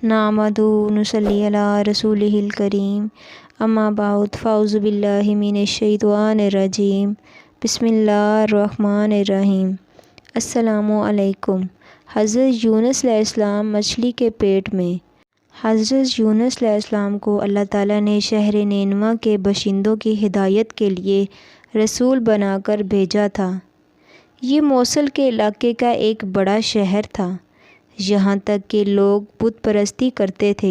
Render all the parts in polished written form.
نحمدہ ونصلی علی رسولہ الکریم اما بعد فاعوذ باللہ من الشیطان الرجیم بسم اللہ الرحمن الرحیم۔ السلام علیکم۔ حضرت یونس علیہ السلام مچھلی کے پیٹ میں۔ حضرت یونس علیہ السلام کو اللہ تعالیٰ نے شہر نینوا کے باشندوں کی ہدایت کے لیے رسول بنا کر بھیجا تھا۔ یہ موصل کے علاقے کا ایک بڑا شہر تھا۔ یہاں تک کہ لوگ بت پرستی کرتے تھے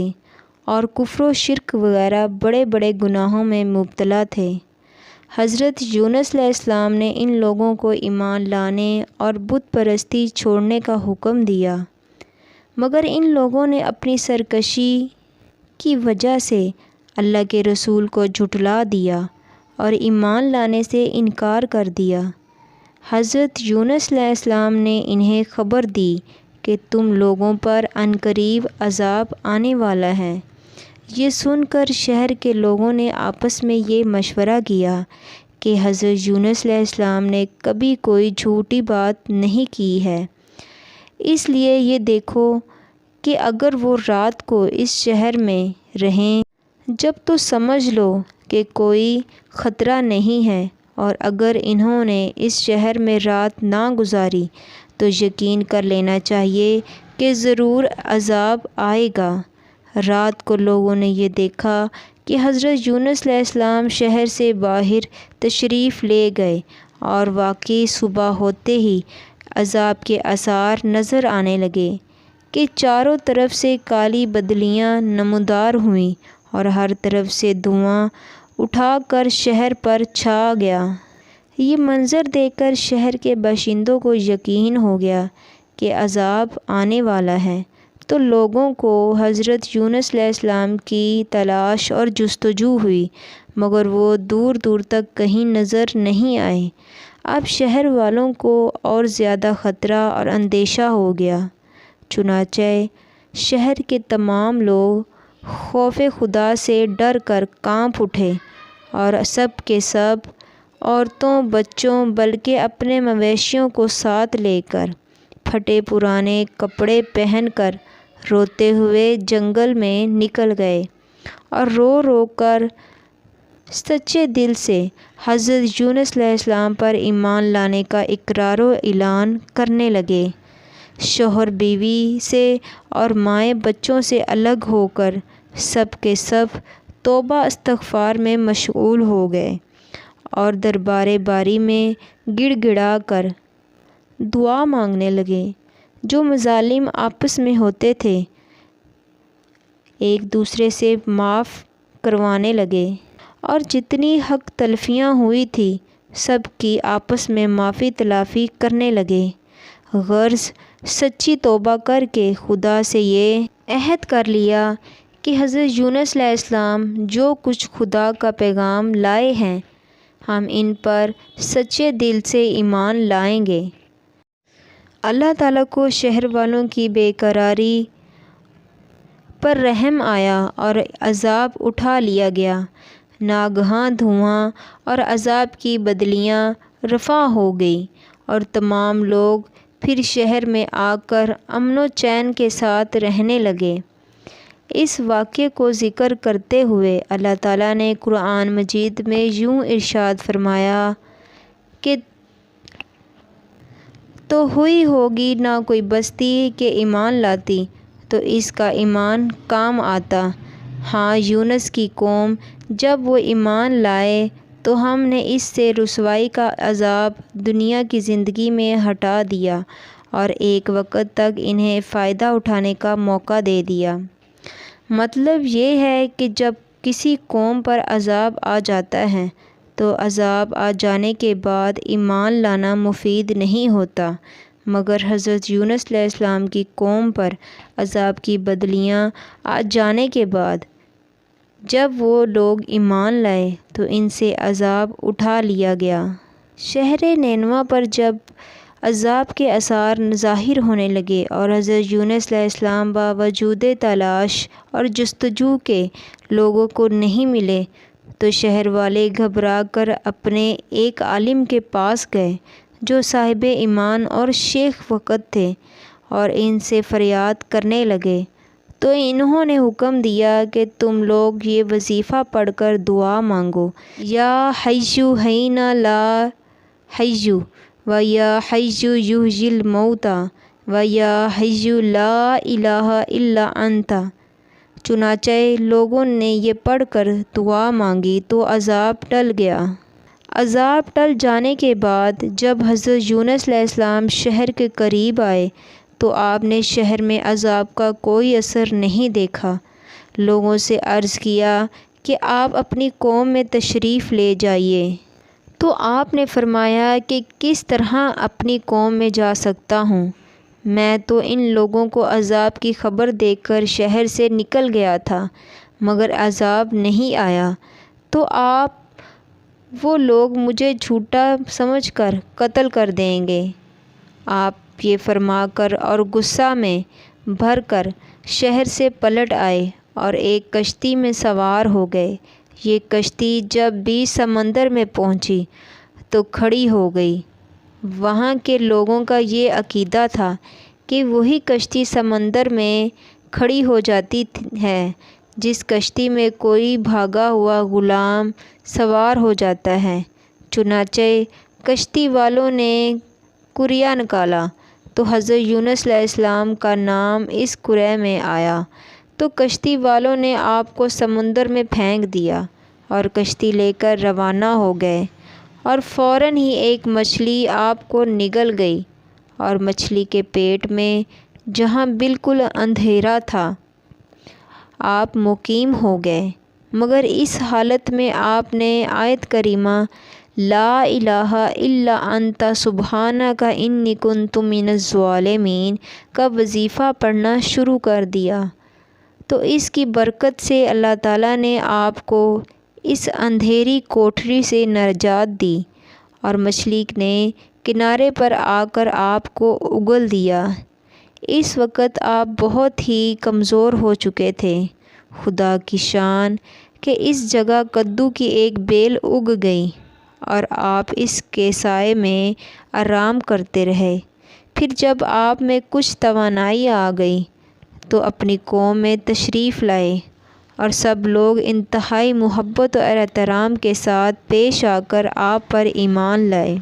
اور کفر و شرک وغیرہ بڑے بڑے گناہوں میں مبتلا تھے۔ حضرت یونس علیہ السلام نے ان لوگوں کو ایمان لانے اور بت پرستی چھوڑنے کا حکم دیا، مگر ان لوگوں نے اپنی سرکشی کی وجہ سے اللہ کے رسول کو جھٹلا دیا اور ایمان لانے سے انکار کر دیا۔ حضرت یونس علیہ السلام نے انہیں خبر دی کہ تم لوگوں پر عنقریب عذاب آنے والا ہے۔ یہ سن کر شہر کے لوگوں نے آپس میں یہ مشورہ کیا کہ حضرت یونس علیہ السلام نے کبھی کوئی جھوٹی بات نہیں کی ہے، اس لیے یہ دیکھو کہ اگر وہ رات کو اس شہر میں رہیں جب تو سمجھ لو کہ کوئی خطرہ نہیں ہے، اور اگر انہوں نے اس شہر میں رات نہ گزاری تو یقین کر لینا چاہیے کہ ضرور عذاب آئے گا۔ رات کو لوگوں نے یہ دیکھا کہ حضرت یونس علیہ السلام شہر سے باہر تشریف لے گئے، اور واقعی صبح ہوتے ہی عذاب کے آثار نظر آنے لگے کہ چاروں طرف سے کالی بدلیاں نمودار ہوئیں اور ہر طرف سے دھواں اٹھا کر شہر پر چھا گیا۔ یہ منظر دیکھ کر شہر کے باشندوں کو یقین ہو گیا کہ عذاب آنے والا ہے، تو لوگوں کو حضرت یونس علیہ السلام کی تلاش اور جستجو ہوئی، مگر وہ دور دور تک کہیں نظر نہیں آئے۔ اب شہر والوں کو اور زیادہ خطرہ اور اندیشہ ہو گیا، چنانچہ شہر کے تمام لوگ خوف خدا سے ڈر کر کانپ اٹھے، اور سب کے سب عورتوں، بچوں، بلکہ اپنے مویشیوں کو ساتھ لے کر پھٹے پرانے کپڑے پہن کر روتے ہوئے جنگل میں نکل گئے، اور رو رو کر سچے دل سے حضرت یونس علیہ السلام پر ایمان لانے کا اقرار و اعلان کرنے لگے۔ شوہر بیوی سے اور مائیں بچوں سے الگ ہو کر سب کے سب توبہ استغفار میں مشغول ہو گئے، اور دربار باری میں گڑ گڑا کر دعا مانگنے لگے۔ جو مظالم آپس میں ہوتے تھے ایک دوسرے سے معاف کروانے لگے، اور جتنی حق تلفیاں ہوئی تھی سب کی آپس میں معافی تلافی کرنے لگے۔ غرض سچی توبہ کر کے خدا سے یہ عہد کر لیا کہ حضرت یونس علیہ السلام جو کچھ خدا کا پیغام لائے ہیں ہم ان پر سچے دل سے ایمان لائیں گے۔ اللہ تعالیٰ کو شہر والوں کی بے قراری پر رحم آیا اور عذاب اٹھا لیا گیا۔ ناگہاں دھواں اور عذاب کی بدلیاں رفع ہو گئیں، اور تمام لوگ پھر شہر میں آ کر امن و چین کے ساتھ رہنے لگے۔ اس واقعے کو ذکر کرتے ہوئے اللہ تعالیٰ نے قرآن مجید میں یوں ارشاد فرمایا کہ تو ہوئی ہوگی نہ کوئی بستی کہ ایمان لاتی تو اس کا ایمان کام آتا۔ ہاں، یونس کی قوم جب وہ ایمان لائے تو ہم نے اس سے رسوائی کا عذاب دنیا کی زندگی میں ہٹا دیا اور ایک وقت تک انہیں فائدہ اٹھانے کا موقع دے دیا۔ مطلب یہ ہے کہ جب کسی قوم پر عذاب آ جاتا ہے تو عذاب آ جانے کے بعد ایمان لانا مفید نہیں ہوتا، مگر حضرت یونس علیہ السلام کی قوم پر عذاب کی بدلیاں آ جانے کے بعد جب وہ لوگ ایمان لائے تو ان سے عذاب اٹھا لیا گیا۔ شہر نینوا پر جب عذاب کے آثار ظاہر ہونے لگے اور حضرت یونس علیہ السلام باوجود تلاش اور جستجو کے لوگوں کو نہیں ملے تو شہر والے گھبرا کر اپنے ایک عالم کے پاس گئے جو صاحب ایمان اور شیخ وقت تھے، اور ان سے فریاد کرنے لگے تو انہوں نے حکم دیا کہ تم لوگ یہ وظیفہ پڑھ کر دعا مانگو، یا حیّ حین لا حیّ و یا حیّ یحیی الموتیٰ و یا حیّ لا الہ الا انت۔ چنانچہ لوگوں نے یہ پڑھ کر دعا مانگی تو عذاب ٹل گیا۔ عذاب ٹل جانے کے بعد جب حضرت یونس علیہ السلام شہر کے قریب آئے تو آپ نے شہر میں عذاب کا کوئی اثر نہیں دیکھا۔ لوگوں سے عرض کیا کہ آپ اپنی قوم میں تشریف لے جائیے۔ تو آپ نے فرمایا کہ کس طرح اپنی قوم میں جا سکتا ہوں؟ میں تو ان لوگوں کو عذاب کی خبر دے کر شہر سے نکل گیا تھا، مگر عذاب نہیں آیا، تو وہ لوگ مجھے جھوٹا سمجھ کر قتل کر دیں گے۔ آپ یہ فرما کر اور غصہ میں بھر کر شہر سے پلٹ آئے اور ایک کشتی میں سوار ہو گئے۔ یہ کشتی جب بھی سمندر میں پہنچی تو کھڑی ہو گئی۔ وہاں کے لوگوں کا یہ عقیدہ تھا کہ وہی کشتی سمندر میں کھڑی ہو جاتی ہے جس کشتی میں کوئی بھاگا ہوا غلام سوار ہو جاتا ہے۔ چنانچہ کشتی والوں نے کریا نکالا تو حضرت یونس علیہ السلام کا نام اس کرے میں آیا، تو کشتی والوں نے آپ کو سمندر میں پھینک دیا اور کشتی لے کر روانہ ہو گئے، اور فوراً ہی ایک مچھلی آپ کو نگل گئی، اور مچھلی کے پیٹ میں جہاں بالکل اندھیرا تھا آپ مقیم ہو گئے۔ مگر اس حالت میں آپ نے آیت کریمہ لا الہ الا انت سبحانک انی کنت من الظالمین کا وظیفہ پڑھنا شروع کر دیا، تو اس کی برکت سے اللہ تعالیٰ نے آپ کو اس اندھیری کوٹھری سے نجات دی، اور مچھلی نے کنارے پر آ کر آپ کو اگل دیا۔ اس وقت آپ بہت ہی کمزور ہو چکے تھے۔ خدا کی شان کہ اس جگہ کدو کی ایک بیل اگ گئی اور آپ اس کے سائے میں آرام کرتے رہے۔ پھر جب آپ میں کچھ توانائی آ گئی تو اپنی قوم میں تشریف لائے، اور سب لوگ انتہائی محبت و احترام کے ساتھ پیش آ کر آپ پر ایمان لائے۔